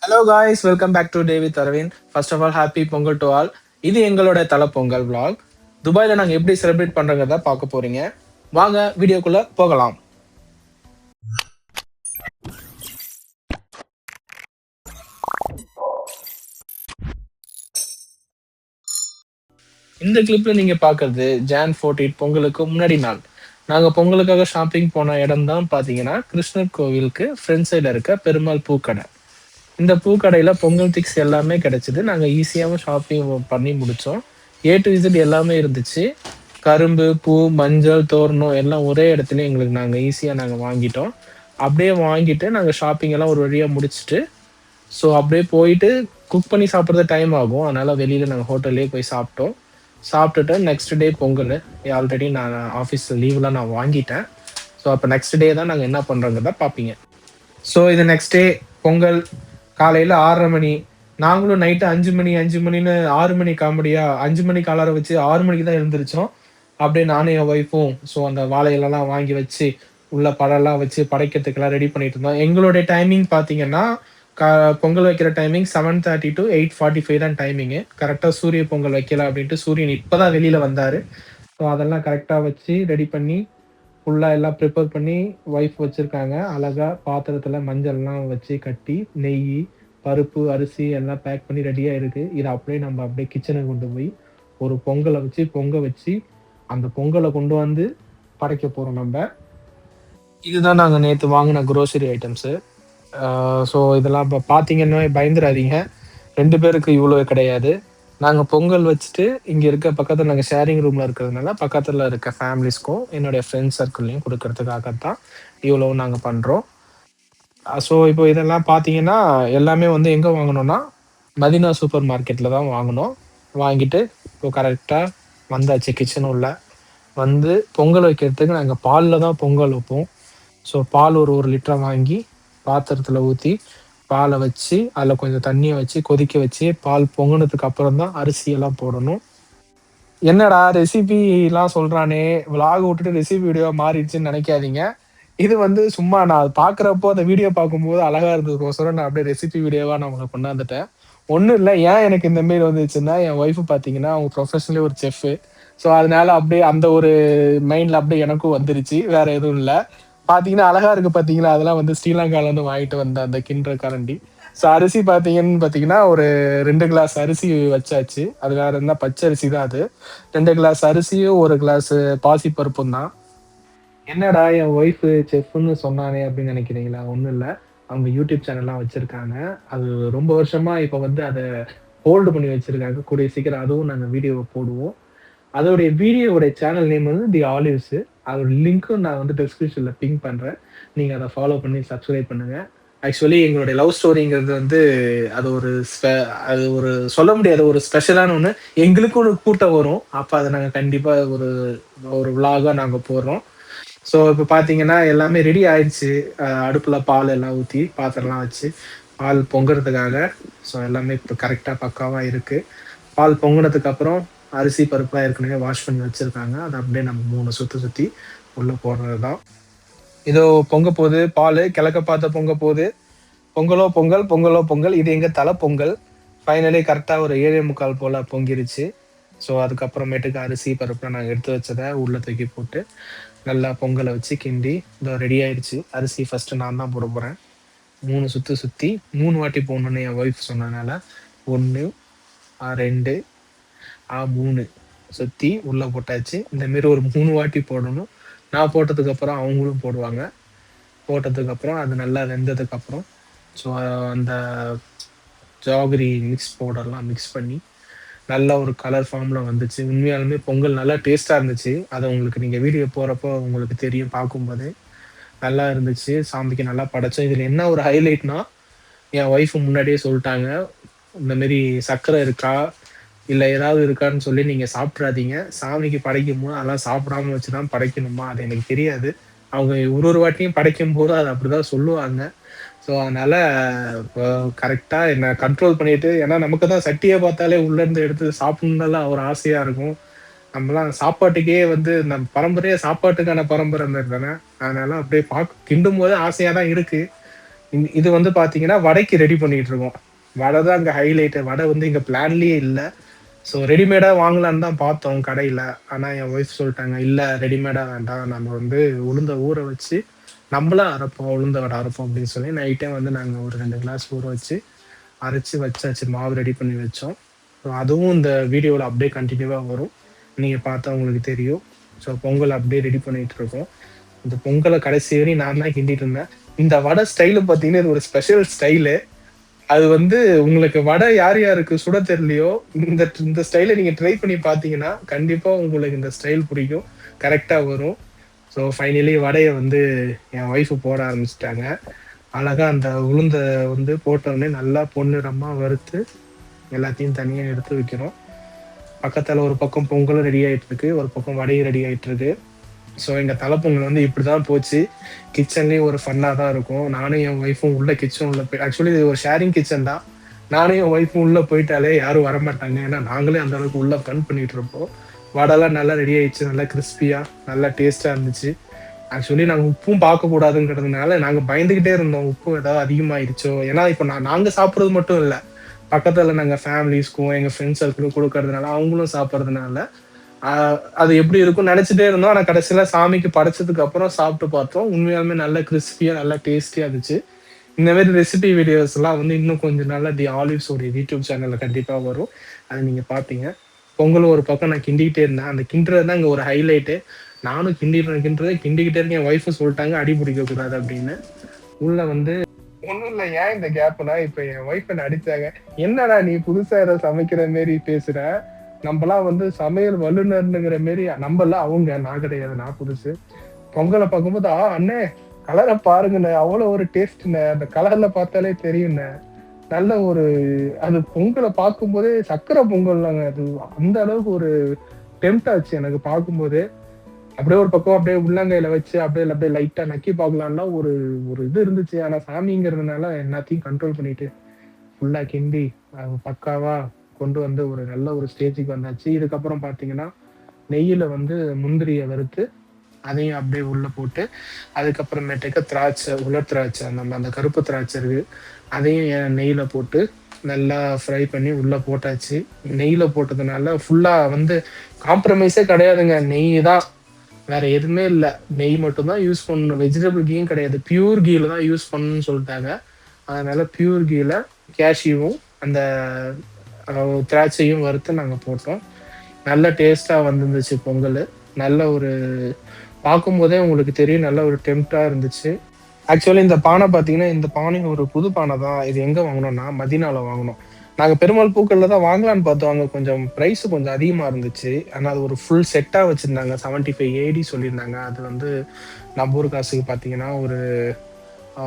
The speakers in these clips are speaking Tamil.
Hello guys, welcome back to day with Aravind. First of all happy Pongal to all. இது எங்களோட தல பொங்கல் vlog. துபாயில நாங்க எப்படி செலிப்ரேட் பண்றோங்கிறத பார்க்க போறீங்க. வாங்க வீடியோக்குள்ள போகலாம். இந்த கிளிப்ல நீங்க பார்க்கறது ஜான் 14 பொங்கலுக்கு முன்னாடி நாள். நாங்க பொங்கலுக்காக ஷாப்பிங் போன இடம் தான் பார்த்தீங்கன்னா கிருஷ்ணர் கோவிலுக்கு ஃப்ரண்ட் சைடில் இருக்க பெருமாள் பூக்கடை. இந்த பூக்கடையில பொங்கல் திங்ஸ் எல்லாமே கிடைச்சது. நாங்க ஈஸியாவும் ஷாப்பிங் பண்ணி முடிச்சோம். ஏ டு இசட் எல்லாமே இருந்துச்சு. கரும்பு, பூ, மஞ்சள், தோரணம் எல்லாம் ஒரே இடத்துலயே எங்களுக்கு நாங்க ஈஸியா வாங்கிட்டோம். அப்படியே வாங்கிட்டு நாங்க ஷாப்பிங் எல்லாம் ஒரு வழியா முடிச்சுட்டு, ஸோ அப்படியே போயிட்டு குக் பண்ணி சாப்பிடுறது டைம் ஆகும். அதனால வெளியில நாங்க ஹோட்டல்லயே போய் சாப்பிட்டோம். சாப்பிட்டுட்டு நெக்ஸ்ட் டே பொங்கலு. ஆல்ரெடி நான் ஆஃபீஸ் லீவ்லாம் நான் வாங்கிட்டேன். ஸோ அப்ப நெக்ஸ்ட் டே தான் நாங்க என்ன பண்றோங்கிறத பார்ப்பீங்க. ஸோ இது நெக்ஸ்ட் டே பொங்கல் காலையில 6:30 மணி. நாங்களும் நைட்டு 5 மணி 5 மணின்னு 6 மணி காமெடியா 5 மணிக்கு அலாரம் வச்சு 6 மணிக்கு தான் எழுந்திரிச்சோம். அப்படியே நானும் என் ஒய்ஃபும் ஸோ அந்த வாழை இலைலாம் வாங்கி வச்சு, உள்ள பழம்லாம் வச்சு படைக்கிறதுக்கெல்லாம் ரெடி பண்ணிட்டு இருந்தோம். எங்களுடைய டைமிங் பார்த்தீங்கன்னா, கா பொங்கல் வைக்கிற டைமிங் 7:30 to 8:45 தான் டைமிங்கு. கரெக்ட்டா சூரிய பொங்கல் வைக்கலாம் அப்படின்ட்டு சூரியன் இப்ப தான் வெளியில வந்தாரு. ஸோ அதெல்லாம் கரெக்ட்டா வச்சு ரெடி பண்ணி ஃபுல்லா எல்லாம் ப்ரிப்பேர் பண்ணி ஒய்ஃப் வச்சிருக்காங்க. அழகா பாத்திரத்துல மஞ்சள்லாம் வச்சு கட்டி, நெய்யி, பருப்பு, அரிசி எல்லாம் பேக் பண்ணி ரெடியா இருக்கு. இத அப்படியே நம்ம அப்படியே கிச்சனுக்கு கொண்டு போய் ஒரு பொங்கல வச்சு பொங்க வச்சு, அந்த பொங்கல கொண்டு வந்து படைக்க போறோம் நம்ப. இதுதான் நாங்க நேத்து வாங்குன குரோசரி ஐட்டம்ஸு. ஸோ இதெல்லாம் இப்ப பார்த்தீங்கன்னா பயந்துராதீங்க. 2 பேருக்கு இவ்வளோ கிடையாது. நாங்க பொங்கல் வச்சுட்டு, இங்க இருக்க பக்கத்துல நாங்க ஷேரிங் ரூம்ல இருக்கிறதுனால, பக்கத்துல இருக்க ஃபேமிலிஸ்க்கும், என்னுடைய ஃப்ரெண்ட்ஸ் சர்க்கிள்லயும் குடுக்கறதுக்காக தான் இவ்வளவும் நாங்க பண்றோம். ஸோ இப்போ இதெல்லாம் பார்த்தீங்கன்னா, எல்லாமே வந்து எங்க வாங்குனோம்னா, மதீனா சூப்பர் மார்க்கெட்ல தான் வாங்குனோம். வாங்கிட்டு இப்போ கரெக்ட்டா வந்தாச்சு கிச்சன் உள்ள. வந்து பொங்கல் வைக்கிறதுக்கு நாங்க பால்ல தான் பொங்கல் வைப்போம். ஸோ பால் ஒரு 1 லிட்டர வாங்கி, பாத்திரத்துல ஊத்தி, பால வச்சு, அதுல கொஞ்சம் தண்ணிய வச்சு கொதிக்க வச்சு, பால் பொங்குனதுக்கு அப்புறம் தான் அரிசி எல்லாம் போடணும். என்னடா ரெசிபிலாம் சொல்றானே! விளாக் விட்டுட்டு ரெசிபி வீடியோவா மாறிடுச்சுன்னு நெனைக்காதீங்க. இது வந்து சும்மா நான் பார்க்குறப்போ அந்த வீடியோ பார்க்கும்போது அழகா இருந்ததுக்கோசரம் நான் அப்படியே ரெசிபி வீடியோவா நான் உங்களுக்கு கொண்டாந்துட்டேன். ஒண்ணும் இல்ல. ஏன் எனக்கு இந்த மாரி வந்துச்சுன்னா, என் ஒய்ஃப் பார்த்தீங்கன்னா, அவங்க ப்ரொஃபஷனலி ஒரு செஃப்பு. ஸோ அதனால அப்படியே அந்த ஒரு மைண்ட்ல அப்படியே எனக்கும் வந்துருச்சு. வேற எதுவும் இல்ல. பார்த்தீங்கன்னா, அழகா இருக்கு பார்த்தீங்களா? அதெல்லாம் வந்து ஸ்ரீலங்காலருந்து வாங்கிட்டு வந்த அந்த கிண்ட்ற கரண்டி. ஸோ அரிசி பார்த்தீங்கன்னா, ஒரு 2 கிளாஸ் அரிசி வச்சாச்சு. அது வேற என்ன பச்சரிசி தான் அது. 2 கிளாஸ் அரிசியும், 1 கிளாஸ் பாசிப்பருப்பும் தான். என்னடா என் ஒய்ஃப் செஃப்ன்னு சொன்னானே அப்படின்னு நினைக்கிறீங்களா? ஒண்ணும் இல்ல. அவங்க யூடியூப் சேனல்லாம் வச்சிருக்காங்க. அது ரொம்ப வருஷமா இப்ப வந்து அத ஹோல்டு பண்ணி வச்சிருக்காங்க. கூடிய சீக்கிரம் அதுவும் நாங்க வீடியோவ போடுவோம். அதோடைய வீடியோவோட சேனல் நேம் வந்து தி ஆலிவ்ஸ். அதோட லிங்க்கும் நான் வந்து டிஸ்கிரிப்ஷன்ல பின் பண்றேன். நீங்க அத ஃபாலோ பண்ணி சப்ஸ்கிரைப் பண்ணுங்க. ஆக்சுவலி எங்களுடைய லவ் ஸ்டோரிங்கிறது வந்து அது ஒரு அது ஒரு சொல்ல முடியாத ஒரு ஸ்பெஷலான ஒண்ணு. எங்களுக்கும் ஒரு கூட்டம் வரும். அப்ப அத நாங்க கண்டிப்பா ஒரு ஒரு விளாகா நாங்க போடுறோம். ஸோ இப்ப பார்த்தீங்கன்னா, எல்லாமே ரெடி ஆயிடுச்சு. அடுப்புல பால் எல்லாம் ஊத்தி, பாத்திரம்லாம் வச்சு, பால் பொங்குறதுக்காக ஸோ எல்லாமே இப்ப கரெக்ட்டா பக்காவா இருக்கு. பால் பொங்குனதுக்கு அப்புறம் அரிசி, பருப்புலாம் ஏற்கனவே வாஷ் பண்ணி வச்சிருக்காங்க. அத அப்படியே நம்ம 3 சுத்து சுத்தி உள்ள போடுறது தான். இதோ பொங்க போது பாலு, கிழக்க பார்த்து பொங்க போது. பொங்கலோ பொங்கல், பொங்கலோ பொங்கல். இது எங்க தல பொங்கல். ஃபைனலி கரெக்ட்டா ஒரு 7:45 போல பொங்கிருச்சு. ஸோ அதுக்கப்புறமேட்டுக்கு அரிசி, பருப்புலாம் நாங்க எடுத்து வச்சத உள்ள தூக்கி போட்டு, நல்லா பொங்கல வச்சு கிண்டி, இதோ ரெடி ஆயிடுச்சு. அரிசி ஃபர்ஸ்ட்டு நான் தான் போடப் போறேன். 3 சுத்து சுத்தி 3 வாட்டி போடணும்னு என் ஒய்ஃப் சொன்னதுனால, 1 2 3 சுத்தி உள்ள போட்டாச்சு. இந்த மாரி ஒரு 3 வாட்டி போடணும். நான் போட்டதுக்கு அப்புறம் அவங்களும் போடுவாங்க. போட்டதுக்கு அப்புறம் அது நல்லா வெந்ததுக்கு அப்புறம், ஸோ அந்த ஜாகரி மிக்ஸ் பவுடர்லாம் மிக்ஸ் பண்ணி, நல்ல ஒரு கலர் ஃபார்ம்ல வந்துச்சு. உண்மையாலுமே பொங்கல் நல்லா டேஸ்ட்டா இருந்துச்சு. அது உங்களுக்கு நீங்க வீடியோ போறப்போ உங்களுக்கு தெரியும் பார்க்கும்போதே. நல்லா இருந்துச்சு. சாமிக்கு நல்லா படைச்சோம். இதுல என்ன ஒரு ஹைலைட்னா, என் ஒய்ஃப் முன்னாடியே சொல்ட்டாங்க. இந்த மாரி சர்க்கரை இருக்கா? இல்ல ஏதாவது இருக்கான்னு சொல்லி நீங்க சாப்ட்றாதீங்க. சாமிக்கு படைக்கும்போது அதெல்லாம் சாப்பிடாம வச்சு தான் படைக்கணுமா? அது எனக்கு தெரியாது. அவங்க ஒரு ஒரு வாட்டியும் படைக்கும்போது அத அப்படிதான் சொல்லுவாங்க. ஸோ அதனால இப்போ கரெக்ட்டா என்ன கண்ட்ரோல் பண்ணிட்டு ஏன்னா நமக்கு தான் சட்டிய பார்த்தாலே உள்ளேருந்து எடுத்து சாப்பிடணும்னுலாம் ஒரு ஆசையா இருக்கும். நம்மலாம் சாப்பாட்டுக்கே வந்து நம் பரம்பரையே சாப்பாட்டுக்கான பரம்பரை மாரி தானே. அதனால அப்படியே கிண்டும்போதே ஆசையா தான் இருக்கு. இது வந்து பார்த்தீங்கன்னா, வடைக்கு ரெடி பண்ணிட்டு இருக்கோம். வடை தான் அங்க ஹைலைட்டு. வடை வந்து எங்க பிளான்லயே இல்ல. ஸோ ரெடிமேடா வாங்கலான்னு தான் பார்த்தோம் கடையில. ஆனா என் ஒய்ஃப் சொல்ட்டாங்க, "இல்ல ரெடிமேடா வேண்டாம். நம்ம வந்து உளுந்த ஊற வச்சு, நம்பளா அரைப்போம். உளுந்த வடை அரைப்போம்." அப்படின்னு சொல்லி நைட்டே வந்து நாங்க ஒரு 2 கிளாஸ் ஊற வச்சு, அரைச்சு வச்சாச்சு. மாவு ரெடி பண்ணி வச்சோம். ஸோ அதுவும் இந்த வீடியோல அப்படியே கன்டினியூவா வரும். நீங்க பார்த்தா உங்களுக்கு தெரியும். ஸோ பொங்கல் அப்படியே ரெடி பண்ணிட்டு இருக்கோம். இந்த பொங்கல கடைசி வரையும் நான் தான் கிண்டிட்டு இருந்தேன். இந்த வடை ஸ்டைலு பார்த்தீங்கன்னா, இது ஒரு ஸ்பெஷல் ஸ்டைலு. அது வந்து உங்களுக்கு வடை யார் யாருக்கு சுட தெரியலையோ, இந்த இந்த ஸ்டைல நீங்க ட்ரை பண்ணி பார்த்தீங்கன்னா, கண்டிப்பா உங்களுக்கு இந்த ஸ்டைல் பிடிக்கும். கரெக்ட்டா வரும். ஸோ ஃபைனலி வடைய வந்து என் ஒய்ஃப் போட ஆரம்பிச்சுட்டாங்க. அழகா அந்த உளுந்த வந்து போட்டோனே நல்லா பொன்னிறமா வறுத்து, எல்லாத்தையும் தனியா எடுத்து வைக்கிறோம். பக்கத்துல ஒரு பக்கம் பொங்கலும் ரெடி ஆயிட்டு இருக்கு. ஒரு பக்கம் வடையும் ரெடி ஆயிட்டு இருக்கு. ஸோ எங்க தலப்பொங்கல் வந்து இப்படிதான் போச்சு. கிச்சன்லயும் ஒரு ஃபன்னா தான் இருக்கும். நானும் என் ஒய்ஃபும் உள்ள கிச்சன் உள்ள போய் ஆக்சுவலி இது ஒரு ஷேரிங் கிச்சன் தான். நானும் என் ஒய்ஃபும் உள்ள போயிட்டாலே யாரும் வரமாட்டாங்க. ஏன்னா நாங்களே அந்த அளவுக்கு உள்ள ஃபன் பண்ணிட்டு இருப்போம். வடைலாம் நல்லா ரெடி ஆயிடுச்சு. நல்லா கிரிஸ்பியா, நல்லா டேஸ்ட்டா இருந்துச்சு. ஆக்சுவலி நாங்க உப்பும் பார்க்கக்கூடாதுங்கிறதுனால நாங்க பயந்துகிட்டே இருந்தோம். உப்பு ஏதாவது அதிகமாயிருச்சோ? ஏன்னா இப்ப நாங்க சாப்பிடுறது மட்டும் இல்ல. பக்கத்துல நாங்க ஃபேமிலிஸ்க்கும், எங்க ஃப்ரெண்ட்ஸ் சர்க்கிளுக்கும் குடுக்கறதுனால, அவங்களும் சாப்பிடுறதுனால ஆ அது எப்படி இருக்கும்னு நெனச்சுட்டே இருந்தோம். ஆனா கடைசியில சாமிக்கு படைச்சதுக்கு அப்புறம் சாப்பிட்டு பார்த்தோம். உண்மையாலுமே நல்ல கிரிஸ்பியா, நல்லா டேஸ்டியா இருந்துச்சு. இந்த மாரி ரெசிபி வீடியோஸ்லாம் வந்து இன்னும் கொஞ்சம் நாள்ல தி ஆலிவ்ஸ் உடைய யூடியூப் சேனல்ல கண்டிப்பா வரும். அத நீங்க பாப்பீங்க. பொங்கல் ஒரு பக்கம் நான் கிண்டிக்கிட்டே இருந்தேன். அந்த கிண்டுறது தான் இங்க ஒரு ஹைலைட்டே. நானும் கிண்டிக்கிட்டே இருக்கேன். என் ஒய்ஃபும் சொல்ட்டாங்க, "அடி பிடிக்க கூடாது" அப்படின்னு. உள்ள வந்து ஒண்ணும் இல்ல. ஏன் இந்த கேப்னா, இப்ப என் ஒய்ஃப் என்ன அடிச்சாங்க. "என்னடா நீ புதுசா ஏதோ சமைக்கிற மாரி பேசுற? நம்பலாம் வந்து சமையல் வல்லுனர்னுங்கிற மாரி." நம்பல்ல அவங்க, நான் கிடையாது. நான் புதுசு. பொங்கல பார்க்கும்போது, அண்ணே கலர பாருங்கண்ணே. அவ்வளோ ஒரு டேஸ்ட்ண்ணே. அந்த கலர்ல பார்த்தாலே தெரியும்ண்ணே." நல்ல ஒரு அது பொங்கல பார்க்கும்போதே சர்க்கரை பொங்கல்தாங்க அது. அந்த அளவுக்கு ஒரு டெம்ப்ட் ஆச்சு எனக்கு பார்க்கும்போதே. அப்படியே ஒரு பக்கம் அப்படியே உள்ளங்கையில வச்சு அப்படியே அப்படியே லைட்டா நக்கி பார்க்கலாம்லாம் ஒரு ஒரு இது இருந்துச்சு. ஆனா சாமிங்கிறதுனால எல்லாத்தையும் கண்ட்ரோல் பண்ணிட்டு ஃபுல்லா கிண்டி பக்காவா கொண்டு வந்து ஒரு நல்ல ஒரு ஸ்டேஜுக்கு வந்தாச்சு. இதுக்கப்புறம் பார்த்தீங்கன்னா, நெய்யில வந்து முந்திரிய வறுத்து, அதையும் அப்படியே உள்ள போட்டு, அதுக்கப்புறமேட்டுக்கு திராட்சை, உலர் திராட்சை நம்ம அந்த கருப்பு திராட்சை இருக்கு. அதையும் நெய்யில போட்டு நல்லா ஃப்ரை பண்ணி உள்ள போட்டாச்சு. நெய்யில போட்டதுனால ஃபுல்லா வந்து காம்ப்ரமைஸே கிடையாதுங்க. நெய் தான். வேற எதுவுமே இல்ல. நெய் மட்டும் தான் யூஸ் பண்ணணும். வெஜிடபிள் கீயும் கிடையாது. பியூர் கீல தான் யூஸ் பண்ணணும்னு சொல்ட்டாங்க. அதனால பியூர் கீல கேஷ்யூவும், அந்த அ திராட்சையும் வறுத்து நாங்க போட்டோம். நல்ல டேஸ்ட்டா வந்துருந்துச்சு பொங்கலு. நல்ல ஒரு பார்க்கும்போதே உங்களுக்கு தெரியும், நல்ல ஒரு டெம்ப்ட்டா இருந்துச்சு. ஆக்சுவலி இந்த பானை பார்த்தீங்கன்னா, இந்த பானையும் ஒரு புது பானை தான். இது எங்க வாங்குனோம்னா, மதீனால வாங்குனோம். நாங்க பெருமாள் பூக்கள்ல தான் வாங்கலான்னு பார்த்தோம். அங்க கொஞ்சம் பிரைஸ் கொஞ்சம் அதிகமா இருந்துச்சு. ஆனா அது ஒரு ஃபுல் செட்டா வச்சிருந்தாங்க. 75 ஏடி சொல்லியிருந்தாங்க. அது வந்து நம்ம ஊர் காசுக்கு பார்த்தீங்கன்னா, ஒரு ஆ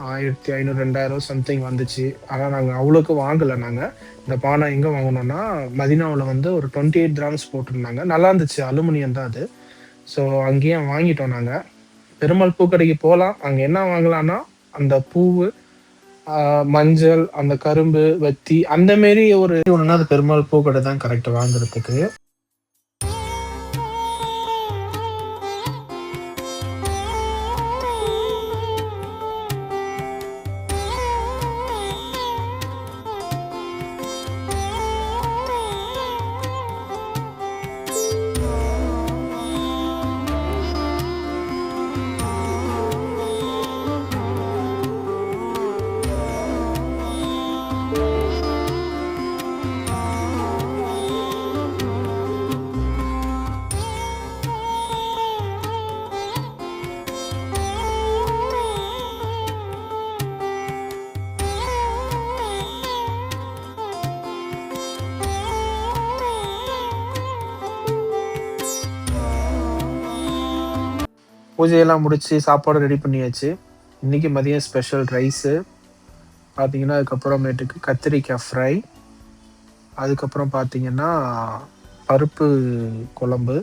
1500, 2000 சம்திங் வந்துச்சு. ஆனா நாங்க அவ்வளோக்கு வாங்கல நாங்க. இந்த பானை எங்க வாங்குனோம்னா, மதீனாவுல வந்து ஒரு 28 கிராம்ஸ் போட்டிருந்தாங்க. நல்லா இருந்துச்சு. அலுமினியம் தான் அது. ஸோ அங்கேயே வாங்கிட்டோம் நாங்க. பெருமாள் பூக்கடைக்கு போலாம். அங்க என்ன வாங்கலாம்னா, அந்த பூவு, ஆ மஞ்சள், அந்த கரும்பு, வத்தி அந்த மாரி ஒரு ஒண்ணுனா அது பெருமாள் பூக்கடை தான் கரெக்ட் வாங்குறதுக்கு. பூஜையெல்லாம் முடிச்சு சாப்பாடு ரெடி பண்ணியாச்சு. இன்னைக்கு மதியம் ஸ்பெஷல் ரைஸு. பார்த்தீங்கன்னா, அதுக்கப்புறமேட்டுக்கு கத்திரிக்காய் ஃப்ரை. அதுக்கப்புறம் பார்த்தீங்கன்னா, பருப்பு குழம்பு.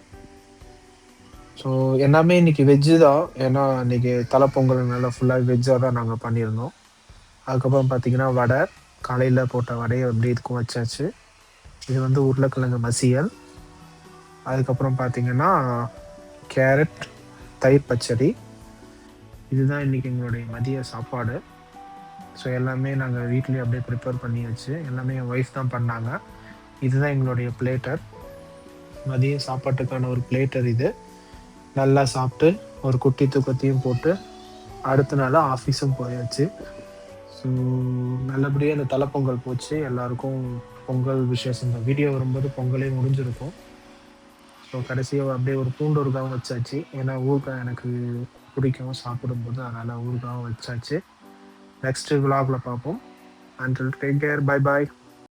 ஸோ எல்லாமே இன்னைக்கு வெஜ்ஜு தான். ஏன்னா, இன்னைக்கு தல பொங்கல்னால ஃபுல்லா வெஜ்ஜா தான் நாங்க பண்ணியிருந்தோம். அதுக்கப்புறம் பார்த்தீங்கன்னா, வடை. காலையில போட்ட வடைய அப்படியே இதுக்கும் வச்சாச்சு. இது வந்து உருளைக்கிழங்கு மசியல். அதுக்கப்புறம் பார்த்தீங்கன்னா, கேரட், தயிர் பச்சடி. இதுதான் இன்னைக்கு எங்களுடைய மதிய சாப்பாடு. ஸோ எல்லாமே நாங்கள் வீட்லேயே அப்படியே ப்ரிப்பேர் பண்ணியாச்சு. எல்லாமே என் ஒய்ஃப் தான் பண்ணாங்க. இதுதான் எங்களுடைய பிளேட்டர். மதிய சாப்பாட்டுக்கான ஒரு பிளேட்டர் இது. நல்லா சாப்பிட்டு ஒரு குட்டி தூக்கத்தையும் போட்டு அடுத்த நாள் ஆஃபீஸும் போயாச்சு. ஸோ நல்லபடியாக இந்த தலைப்பொங்கல் போச்சு. எல்லாருக்கும் பொங்கல் விஷஸ் இந்த வீடியோ வரும்போது பொங்கலே முடிஞ்சிருக்கும். ஸோ கடைசியாக அப்படியே ஒரு பூண்டு ஊறுகாவும் வச்சாச்சு. ஏன்னா ஊறுகாய் எனக்கு பிடிக்கும் சாப்பிடும்போது, அதனால் ஊறுகாவும் வச்சாச்சு. நெக்ஸ்ட் விலாகில் பார்ப்போம். Until take care. Bye bye.